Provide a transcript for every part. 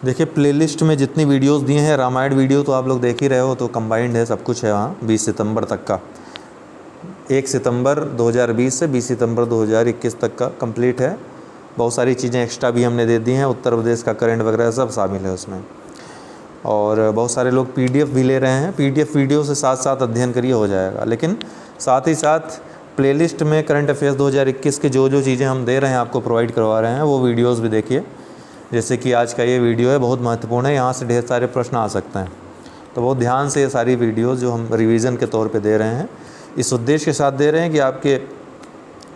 देखिए प्लेलिस्ट में जितनी वीडियोस दिए हैं, रामायण वीडियो तो आप लोग देख ही रहे हो, तो कंबाइंड है, सब कुछ है वहाँ 20 सितंबर तक का। 1 सितंबर 2020 से 20 सितंबर 2021 तक का कंप्लीट है। बहुत सारी चीज़ें एक्स्ट्रा भी हमने दे दी हैं, उत्तर प्रदेश का करंट वगैरह सब शामिल है उसमें। और बहुत सारे लोग PDF भी ले रहे हैं। PDF वीडियो से साथ साथ अध्ययन करिए, हो जाएगा। लेकिन साथ ही साथ प्लेलिस्ट में करंट अफेयर्स 2021 के जो जो चीज़ें हम दे रहे हैं, आपको प्रोवाइड करवा रहे हैं, वो वीडियोस भी देखिए। जैसे कि आज का ये वीडियो है, बहुत महत्वपूर्ण है, यहाँ से ढेर सारे प्रश्न आ सकते हैं, तो बहुत ध्यान से ये सारी वीडियोस जो हम रिवीजन के तौर पे दे रहे हैं, इस उद्देश्य के साथ दे रहे हैं कि आपके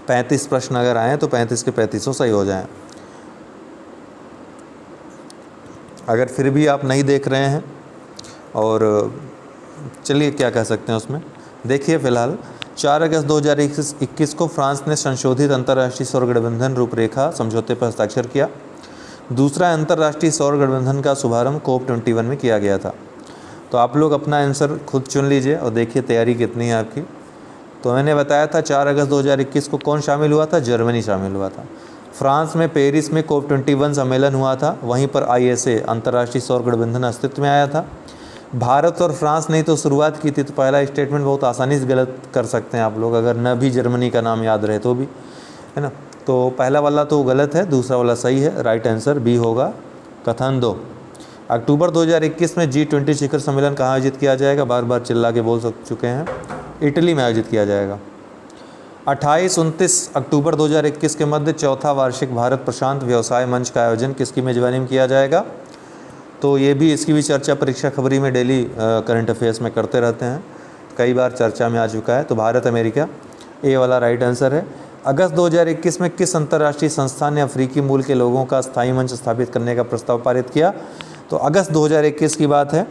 35 प्रश्न अगर आएँ तो 35 के 35 सही हो जाएँ। अगर फिर भी आप नहीं देख रहे हैं, और चलिए क्या कह सकते हैं उसमें, देखिए फ़िलहाल 4 अगस्त 2021 को फ्रांस ने संशोधित अंतर्राष्ट्रीय सौर गठबंधन रूपरेखा समझौते पर हस्ताक्षर किया। दूसरा अंतर्राष्ट्रीय सौर गठबंधन का शुभारंभ COP21 में किया गया था। तो आप लोग अपना आंसर खुद चुन लीजिए और देखिए तैयारी कितनी है आपकी। तो मैंने बताया था 4 अगस्त 2021 को कौन शामिल हुआ था, जर्मनी शामिल हुआ था। फ्रांस में पेरिस में COP21 सम्मेलन हुआ था, वहीं पर ISA अंतर्राष्ट्रीय सौर गठबंधन अस्तित्व में आया था। भारत और फ्रांस ने तो शुरुआत की थी, तो पहला स्टेटमेंट बहुत आसानी से गलत कर सकते हैं आप लोग, अगर न भी जर्मनी का नाम याद रहे तो भी, है ना। तो पहला वाला तो गलत है, दूसरा वाला सही है। राइट आंसर बी होगा, कथन 2। अक्टूबर 2021 में G20 शिखर सम्मेलन कहाँ आयोजित किया जाएगा, बार बार चिल्ला के बोल चुके हैं, इटली में आयोजित किया जाएगा। 28-29 अक्टूबर 2021 के मध्य चौथा वार्षिक भारत प्रशांत व्यवसाय मंच का आयोजन किसकी मेजबानी में किया जाएगा। तो ये भी, इसकी भी चर्चा परीक्षा खबरी में डेली करंट अफेयर्स में करते रहते हैं, कई बार चर्चा में आ चुका है। तो भारत अमेरिका, ए वाला राइट आंसर है। अगस्त 2021 में किस अंतर्राष्ट्रीय संस्था ने अफ्रीकी मूल के लोगों का स्थायी मंच स्थापित करने का प्रस्ताव पारित किया। तो अगस्त 2021 की बात है,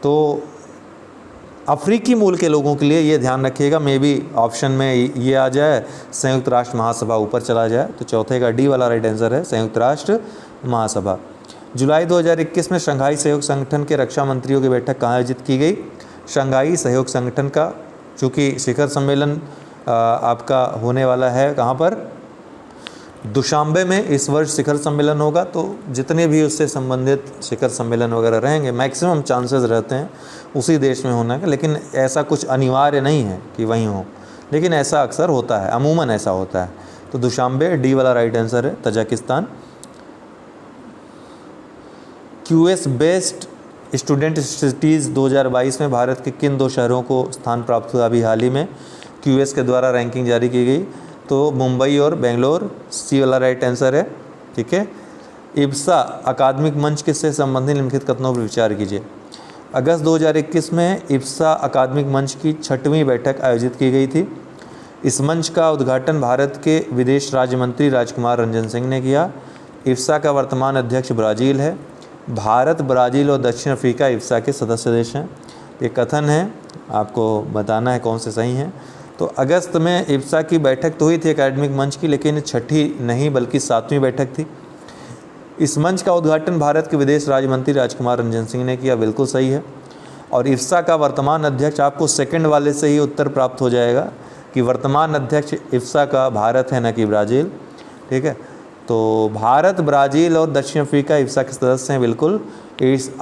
तो अफ्रीकी मूल के लोगों के लिए ये ध्यान रखिएगा, मे बी ऑप्शन में ये आ जाए, संयुक्त राष्ट्र महासभा ऊपर चला जाए, तो चौथे का डी वाला राइट आंसर है, संयुक्त राष्ट्र महासभा। जुलाई 2021 में शंघाई सहयोग संगठन के रक्षा मंत्रियों की बैठक कहाँ आयोजित की गई। शंघाई सहयोग संगठन का, चूँकि शिखर सम्मेलन आपका होने वाला है कहाँ पर, दुशांबे में इस वर्ष शिखर सम्मेलन होगा, तो जितने भी उससे संबंधित शिखर सम्मेलन वगैरह रहेंगे, मैक्सिमम चांसेस रहते हैं उसी देश में होने का, लेकिन ऐसा कुछ अनिवार्य नहीं है कि वहीं हो, लेकिन ऐसा अक्सर होता है, अमूमन ऐसा होता है। तो दुशांबे डी वाला राइट आंसर है, Tajikistan. QS based student cities 2022 में भारत के किन 2 शहरों को स्थान प्राप्त हुआ। अभी हाल ही में QS के द्वारा रैंकिंग जारी की गई, तो मुंबई और बेंगलोर, सी वाला राइट आंसर है, ठीक है। इब्सा अकादमिक मंच किससे संबंधित निम्नलिखित कथनों पर विचार कीजिए। अगस्त 2021 में इब्सा अकादमिक मंच की 6वीं बैठक आयोजित की गई थी। इस मंच का उद्घाटन भारत के विदेश राज्य मंत्री राजकुमार रंजन सिंह ने किया। इब्सा का वर्तमान अध्यक्ष ब्राज़ील है। भारत, ब्राज़ील और दक्षिण अफ्रीका इब्सा के सदस्य देश हैं। ये कथन है, आपको बताना है कौन से सही हैं। तो अगस्त में इब्सा की बैठक तो हुई थी एकेडमिक मंच की, लेकिन 6ठी नहीं बल्कि 7वीं बैठक थी। इस मंच का उद्घाटन भारत के विदेश राज्य मंत्री राजकुमार रंजन सिंह ने किया, बिल्कुल सही है। और इब्सा का वर्तमान अध्यक्ष, आपको सेकंड वाले से ही उत्तर प्राप्त हो जाएगा कि वर्तमान अध्यक्ष इब्सा का भारत है, न कि ब्राज़ील, ठीक है। तो भारत, ब्राज़ील और दक्षिण अफ्रीका इब्सा के सदस्य हैं, बिल्कुल।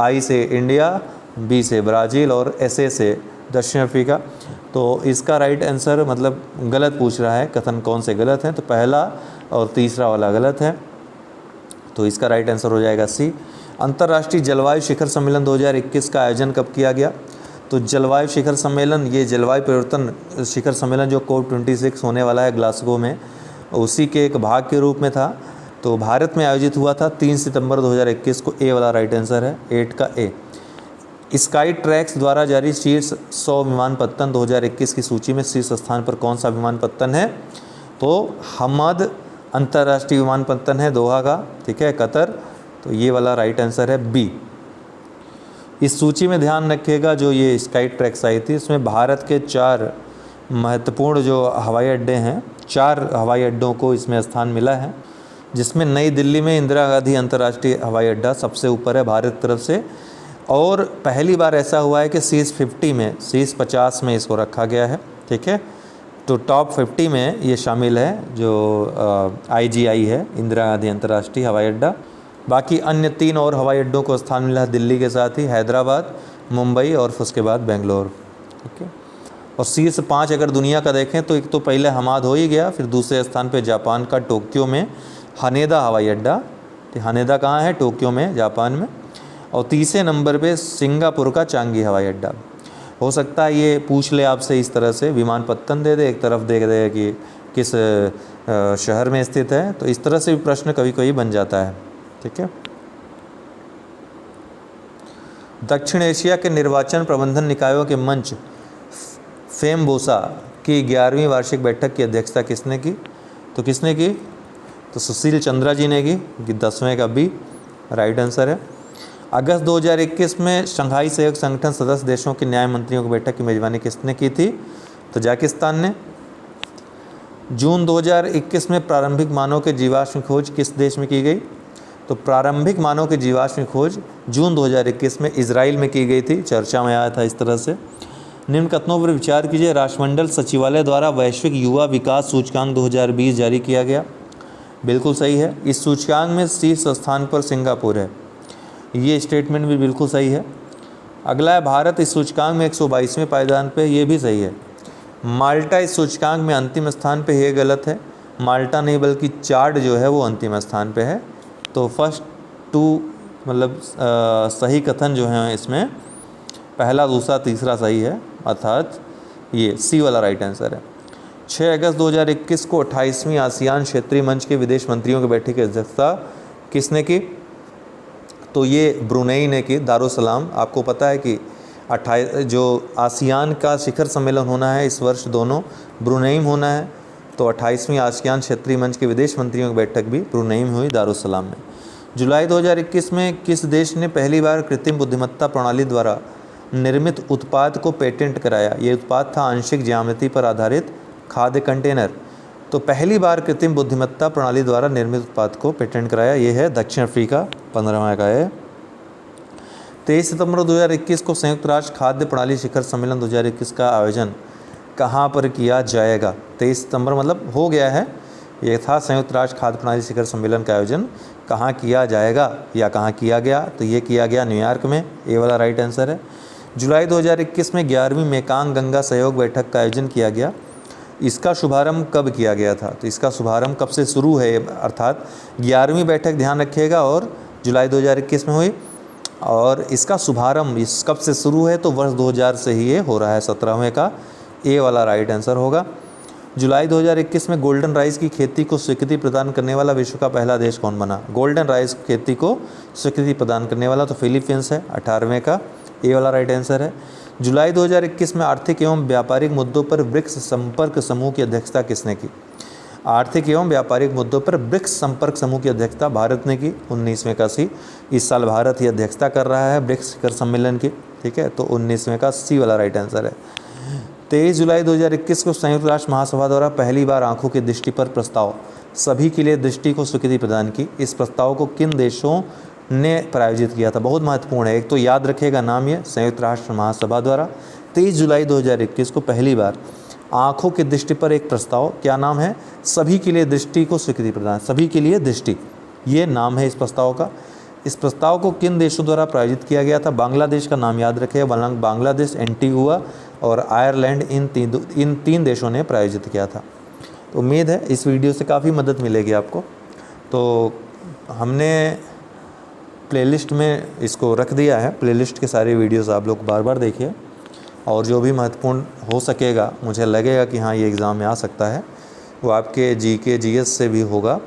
I से इंडिया, B से ब्राज़ील और SA से दक्षिण अफ्रीका। तो इसका राइट आंसर, मतलब गलत पूछ रहा है, कथन कौन से गलत हैं, तो पहला और तीसरा वाला गलत है, तो इसका राइट आंसर हो जाएगा C। अंतर्राष्ट्रीय जलवायु शिखर सम्मेलन 2021 का आयोजन कब किया गया। तो जलवायु शिखर सम्मेलन, ये जलवायु परिवर्तन शिखर सम्मेलन जो COP26 होने वाला है ग्लासगो में, उसी के एक भाग के रूप में था। तो भारत में आयोजित हुआ था 3 सितंबर 2021 को, ए वाला राइट आंसर है, 8 का ए। स्काई ट्रैक्स द्वारा जारी शीर्ष 100 विमानपत्तन 2021 की सूची में शीर्ष स्थान पर कौन सा विमानपत्तन है। तो हमद अंतर्राष्ट्रीय विमानपत्तन है, दोहा का, ठीक है, कतर। तो ये वाला राइट आंसर है बी। इस सूची में ध्यान रखिएगा, जो ये स्काई ट्रैक्स आई थी, इसमें भारत के 4 महत्वपूर्ण जो हवाई अड्डे हैं, 4 हवाई अड्डों को इसमें स्थान मिला है, जिसमें नई दिल्ली में इंदिरा गांधी अंतर्राष्ट्रीय हवाई अड्डा सबसे ऊपर है भारत की तरफ से। और पहली बार ऐसा हुआ है कि शीर्ष 50 में, शीर्ष 50 में इसको रखा गया है, ठीक है। तो टॉप 50 में ये शामिल है, जो IGI है, इंदिरा गांधी अंतर्राष्ट्रीय हवाई अड्डा। बाकी अन्य 3 और हवाई अड्डों को स्थान मिला है दिल्ली के साथ ही, हैदराबाद, मुंबई और फिर उसके बाद बेंगलोर। ओके, और शीर्ष 5 अगर दुनिया का देखें तो एक तो पहले हमाद हो ही गया, फिर दूसरे स्थान पे जापान का टोक्यो में हानेदा हवाई अड्डा, तो हानेदा कहाँ है? टोक्यो में, जापान में। और तीसरे नंबर पे सिंगापुर का चांगी हवाई अड्डा। हो सकता है ये पूछ ले आपसे इस तरह से, विमानपत्तन दे दे, एक तरफ दे दे कि किस शहर में स्थित है, तो इस तरह से भी प्रश्न कभी कभी बन जाता है। ठीक है। दक्षिण एशिया के निर्वाचन प्रबंधन निकायों के मंच फेमबोसा की 11वीं वार्षिक बैठक की अध्यक्षता किसने की? तो किसने की? तो सुशील चंद्रा जी ने की, कि 10वें का बी राइट आंसर है। अगस्त 2021 में शंघाई सहयोग संगठन सदस्य देशों के न्याय मंत्रियों की बैठक की मेजबानी किसने की थी? तो जाकिस्तान ने। जून 2021 में प्रारंभिक मानव के जीवाश्म खोज किस देश में की गई? तो प्रारंभिक मानव के जीवाश्म खोज जून 2021 में इजराइल में की गई थी, चर्चा में आया था इस तरह से। निम्न कथनों पर विचार कीजिए। राष्ट्रमंडल सचिवालय द्वारा वैश्विक युवा विकास सूचकांक 2020 जारी किया गया। बिल्कुल सही है। इस सूचकांक में शीर्ष स्थान पर सिंगापुर है, ये स्टेटमेंट भी बिल्कुल सही है। अगला है भारत इस सूचकांक में 122वें पायदान पे, ये भी सही है। माल्टा इस सूचकांक में अंतिम स्थान पे, ये गलत है। माल्टा नहीं बल्कि चाड जो है वो अंतिम स्थान पे है। तो फर्स्ट 2 मतलब सही कथन जो हैं इसमें पहला, दूसरा, तीसरा सही है, अर्थात ये सी वाला राइट आंसर है। 6 अगस्त 2021 को 28वीं आसियान क्षेत्रीय मंच के विदेश मंत्रियों की बैठक की अध्यक्षता किसने की? तो ये ब्रुनेई ने की, दारुसलाम। आपको पता है कि 28 जो आसियान का शिखर सम्मेलन होना है इस वर्ष, दोनों ब्रुनेई में होना है। तो 28वीं आसियान क्षेत्रीय मंच के विदेश मंत्रियों की बैठक भी ब्रुनेई में हुई, दारुसलाम में। जुलाई 2021 में किस देश ने पहली बार कृत्रिम बुद्धिमत्ता प्रणाली द्वारा निर्मित उत्पाद को पेटेंट कराया? ये उत्पाद था आंशिक ज्यामिति पर आधारित खाद्य कंटेनर। तो पहली बार कृत्रिम बुद्धिमत्ता प्रणाली द्वारा निर्मित उत्पाद को पेटेंट कराया, ये है दक्षिण अफ्रीका, 15वां का है। 23 सितंबर 2021 को संयुक्त राष्ट्र खाद्य प्रणाली शिखर सम्मेलन 2021 का आयोजन कहाँ पर किया जाएगा? 23 सितंबर मतलब हो गया है, ये था संयुक्त राष्ट्र खाद्य प्रणाली शिखर सम्मेलन का आयोजन कहाँ किया जाएगा या कहाँ किया गया? तो ये किया गया न्यूयॉर्क में, ये वाला राइट आंसर है। जुलाई 2021 में 11वीं मेकांग गंगा सहयोग बैठक का आयोजन किया गया। इसका शुभारंभ कब किया गया था? तो इसका शुभारंभ कब से शुरू है, अर्थात 11वीं बैठक ध्यान रखिएगा, और जुलाई 2021 में हुई। और इसका शुभारंभ इस कब से शुरू है? तो वर्ष 2000 से ही ये हो रहा है, 17वें का ए वाला राइट आंसर होगा। जुलाई 2021 में गोल्डन राइस की खेती को स्वीकृति प्रदान करने वाला विश्व का पहला देश कौन बना? गोल्डन राइस खेती को स्वीकृति प्रदान करने वाला तो फिलीपींस है, 18वें का ए वाला राइट आंसर है। जुलाई 2021 में आर्थिक एवं व्यापारिक मुद्दों पर ब्रिक्स संपर्क समूह की अध्यक्षता किसने की? आर्थिक एवं व्यापारिक मुद्दों पर ब्रिक्स संपर्क समूह की अध्यक्षता भारत ने की, 19वें का सी। इस साल भारत ही अध्यक्षता कर रहा है ब्रिक्स शिखर सम्मेलन की, ठीक है, तो 19वें का सी वाला राइट आंसर है। 23 जुलाई 2021 को संयुक्त राष्ट्र महासभा द्वारा पहली बार आंखों की दृष्टि पर प्रस्ताव सभी के लिए दृष्टि को स्वीकृति प्रदान की। इस प्रस्ताव को किन देशों ने प्रायोजित किया था? बहुत महत्वपूर्ण है, एक तो याद रखेगा नाम, ये संयुक्त राष्ट्र महासभा द्वारा 23 जुलाई 2021 को पहली बार आंखों की दृष्टि पर एक प्रस्ताव, क्या नाम है? सभी के लिए दृष्टि को स्वीकृति प्रदान, सभी के लिए दृष्टि, ये नाम है इस प्रस्ताव का। इस प्रस्ताव को किन देशों द्वारा प्रायोजित किया गया था? बांग्लादेश का नाम याद रखिएगा, बांग्लादेश, एंटीगुआ और आयरलैंड, इन तीन देशों ने प्रायोजित किया था। तो उम्मीद है इस वीडियो से काफ़ी मदद मिलेगी आपको। तो हमने प्लेलिस्ट में इसको रख दिया है, प्लेलिस्ट के सारे वीडियोस आप लोग बार बार देखिए, और जो भी महत्वपूर्ण हो सकेगा, मुझे लगेगा कि हाँ ये एग्ज़ाम में आ सकता है, वो आपके जीके जीएस से भी होगा,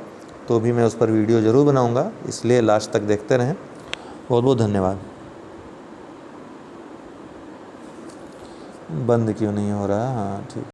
तो भी मैं उस पर वीडियो ज़रूर बनाऊंगा, इसलिए लास्ट तक देखते रहें। बहुत बहुत धन्यवाद। बंद क्यों नहीं हो रहा? हाँ ठीक।